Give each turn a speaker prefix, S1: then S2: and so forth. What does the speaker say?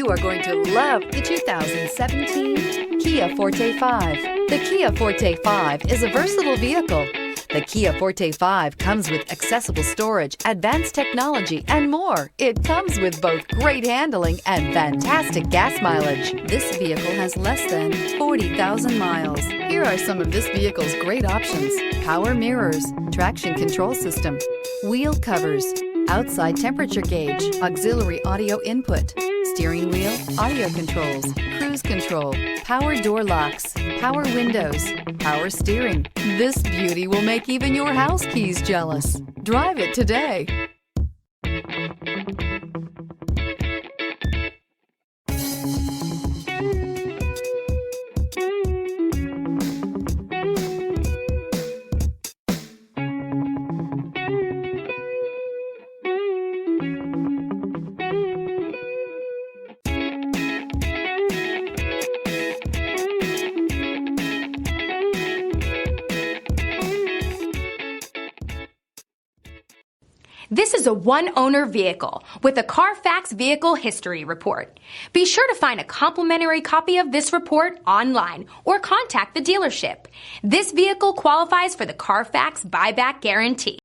S1: You are going to love the 2017 Kia Forte5. The Kia Forte5 is a versatile vehicle. The Kia Forte5 comes with accessible storage, advanced technology, and more. It comes with both great handling and fantastic gas mileage. This vehicle has less than 40,000 miles. Here are some of this vehicle's great options: power mirrors, traction control system, wheel covers, outside temperature gauge, auxiliary audio input, steering wheel audio controls, cruise control, power door locks, power windows, power steering. This beauty will make even your house keys jealous. Drive it today.
S2: This is a one-owner vehicle with a Carfax Vehicle History Report. Be sure to find a complimentary copy of this report online or contact the dealership. This vehicle qualifies for the Carfax Buyback Guarantee.